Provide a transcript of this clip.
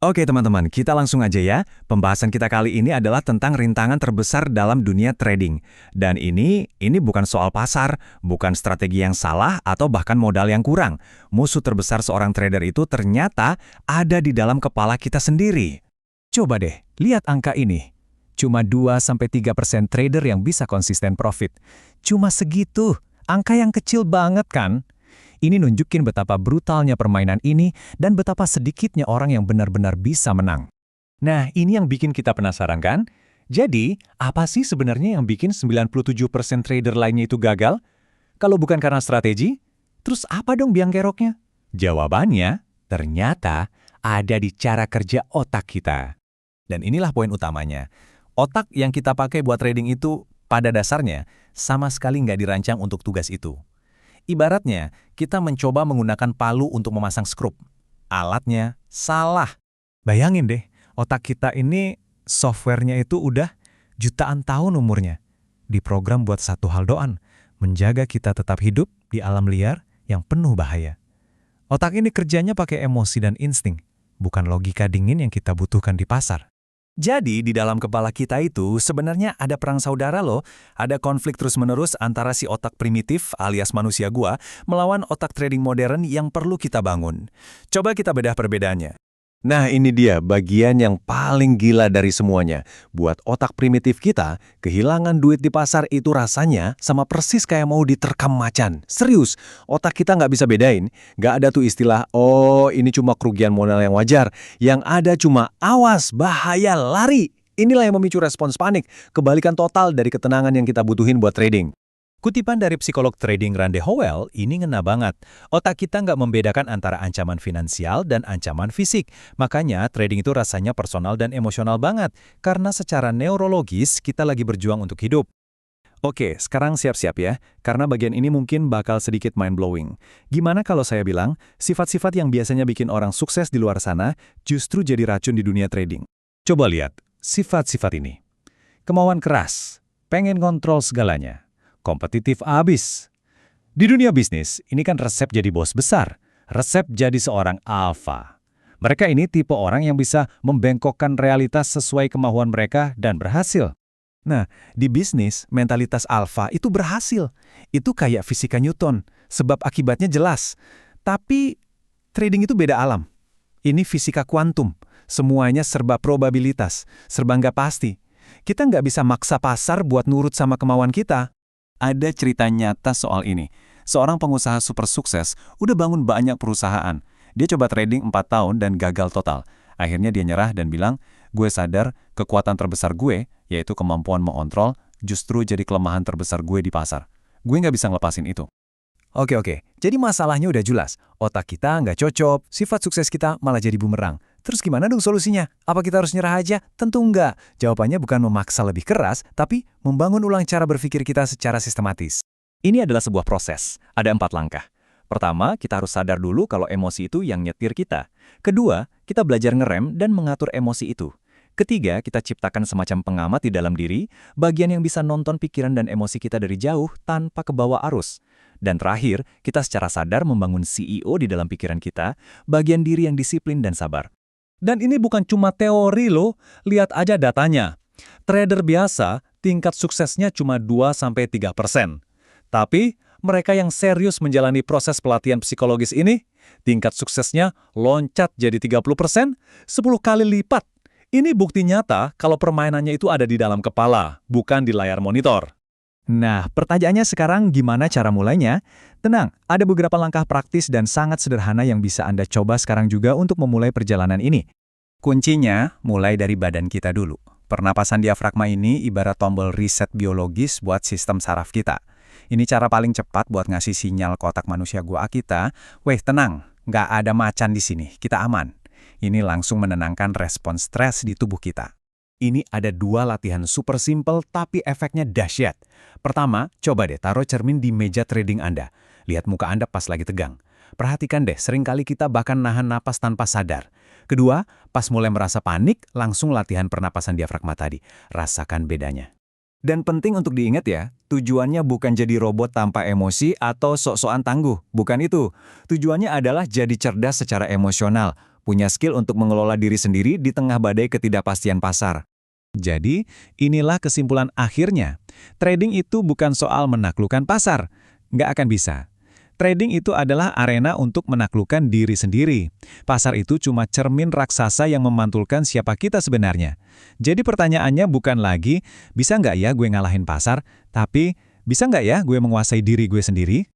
Oke teman-teman, kita langsung aja ya. Pembahasan kita kali ini adalah tentang rintangan terbesar dalam dunia trading. Dan ini bukan soal pasar, bukan strategi yang salah, atau bahkan modal yang kurang. Musuh terbesar seorang trader itu ternyata ada di dalam kepala kita sendiri. Coba deh, lihat angka ini. Cuma 2-3% trader yang bisa konsisten profit. Cuma segitu, angka yang kecil banget kan? Ini nunjukin betapa brutalnya permainan ini dan betapa sedikitnya orang yang benar-benar bisa menang. Nah, ini yang bikin kita penasaran kan? Jadi, apa sih sebenarnya yang bikin 97% trader lainnya itu gagal? Kalau bukan karena strategi, terus apa dong biang keroknya? Jawabannya, ternyata ada di cara kerja otak kita. Dan inilah poin utamanya. Otak yang kita pakai buat trading itu, pada dasarnya, sama sekali nggak dirancang untuk tugas itu. Ibaratnya, kita mencoba menggunakan palu untuk memasang skrup. Alatnya salah. Bayangin deh, otak kita ini softwarenya itu udah jutaan tahun umurnya. Diprogram buat satu hal doang, menjaga kita tetap hidup di alam liar yang penuh bahaya. Otak ini kerjanya pakai emosi dan insting, bukan logika dingin yang kita butuhkan di pasar. Jadi, di dalam kepala kita itu sebenarnya ada perang saudara loh. Ada konflik terus-menerus antara si otak primitif alias manusia gua melawan otak trading modern yang perlu kita bangun. Coba kita bedah perbedaannya. Nah ini dia bagian yang paling gila dari semuanya. Buat otak primitif kita, kehilangan duit di pasar itu rasanya sama persis kayak mau diterkam macan. Serius, otak kita nggak bisa bedain. Nggak ada tuh istilah, oh ini cuma kerugian modal yang wajar. Yang ada cuma, awas, bahaya, lari. Inilah yang memicu respons panik, kebalikan total dari ketenangan yang kita butuhin buat trading. Kutipan dari psikolog trading Randy Howell ini ngena banget. Otak kita nggak membedakan antara ancaman finansial dan ancaman fisik. Makanya trading itu rasanya personal dan emosional banget. Karena secara neurologis kita lagi berjuang untuk hidup. Oke, sekarang siap-siap ya. Karena bagian ini mungkin bakal sedikit mind-blowing. Gimana kalau saya bilang, sifat-sifat yang biasanya bikin orang sukses di luar sana justru jadi racun di dunia trading. Coba lihat, sifat-sifat ini. Kemauan keras, pengen kontrol segalanya. Kompetitif abis. Di dunia bisnis, ini kan resep jadi bos besar. Resep jadi seorang alpha. Mereka ini tipe orang yang bisa membengkokkan realitas sesuai kemauan mereka dan berhasil. Nah, di bisnis, mentalitas alpha itu berhasil. Itu kayak fisika Newton, sebab akibatnya jelas. Tapi, trading itu beda alam. Ini fisika kuantum. Semuanya serba probabilitas, serba nggak pasti. Kita nggak bisa maksa pasar buat nurut sama kemauan kita. Ada cerita nyata soal ini. Seorang pengusaha super sukses udah bangun banyak perusahaan. Dia coba trading 4 tahun dan gagal total. Akhirnya dia nyerah dan bilang, gue sadar kekuatan terbesar gue, yaitu kemampuan mengontrol, justru jadi kelemahan terbesar gue di pasar. Gue nggak bisa ngelepasin itu. Oke. Jadi masalahnya udah jelas. Otak kita nggak cocok, sifat sukses kita malah jadi bumerang. Terus gimana dong solusinya? Apa kita harus nyerah aja? Tentu enggak. Jawabannya bukan memaksa lebih keras, tapi membangun ulang cara berpikir kita secara sistematis. Ini adalah sebuah proses. Ada 4 langkah. Pertama, kita harus sadar dulu kalau emosi itu yang nyetir kita. Kedua, kita belajar ngerem dan mengatur emosi itu. Ketiga, kita ciptakan semacam pengamat di dalam diri, bagian yang bisa nonton pikiran dan emosi kita dari jauh tanpa kebawa arus. Dan terakhir, kita secara sadar membangun CEO di dalam pikiran kita, bagian diri yang disiplin dan sabar. Dan ini bukan cuma teori loh, lihat aja datanya. Trader biasa, tingkat suksesnya cuma 2-3%. Tapi, mereka yang serius menjalani proses pelatihan psikologis ini, tingkat suksesnya loncat jadi 30%, 10 kali lipat. Ini bukti nyata kalau permainannya itu ada di dalam kepala, bukan di layar monitor. Nah, pertanyaannya sekarang gimana cara mulainya? Tenang, ada beberapa langkah praktis dan sangat sederhana yang bisa Anda coba sekarang juga untuk memulai perjalanan ini. Kuncinya mulai dari badan kita dulu. Pernapasan diafragma ini ibarat tombol reset biologis buat sistem saraf kita. Ini cara paling cepat buat ngasih sinyal ke otak manusia gua kita, weh tenang, nggak ada macan di sini, kita aman. Ini langsung menenangkan respons stres di tubuh kita. Ini ada 2 latihan super simple tapi efeknya dahsyat. Pertama, coba deh taruh cermin di meja trading Anda. Lihat muka Anda pas lagi tegang. Perhatikan deh, seringkali kita bahkan nahan napas tanpa sadar. Kedua, pas mulai merasa panik, langsung latihan pernapasan diafragma tadi. Rasakan bedanya. Dan penting untuk diingat ya, tujuannya bukan jadi robot tanpa emosi atau sok-sokan tangguh. Bukan itu. Tujuannya adalah jadi cerdas secara emosional. punya skill untuk mengelola diri sendiri di tengah badai ketidakpastian pasar. Jadi, inilah kesimpulan akhirnya. Trading itu bukan soal menaklukkan pasar. Nggak akan bisa. Trading itu adalah arena untuk menaklukkan diri sendiri. Pasar itu cuma cermin raksasa yang memantulkan siapa kita sebenarnya. Jadi pertanyaannya bukan lagi, bisa nggak ya gue ngalahin pasar, tapi bisa nggak ya gue menguasai diri gue sendiri?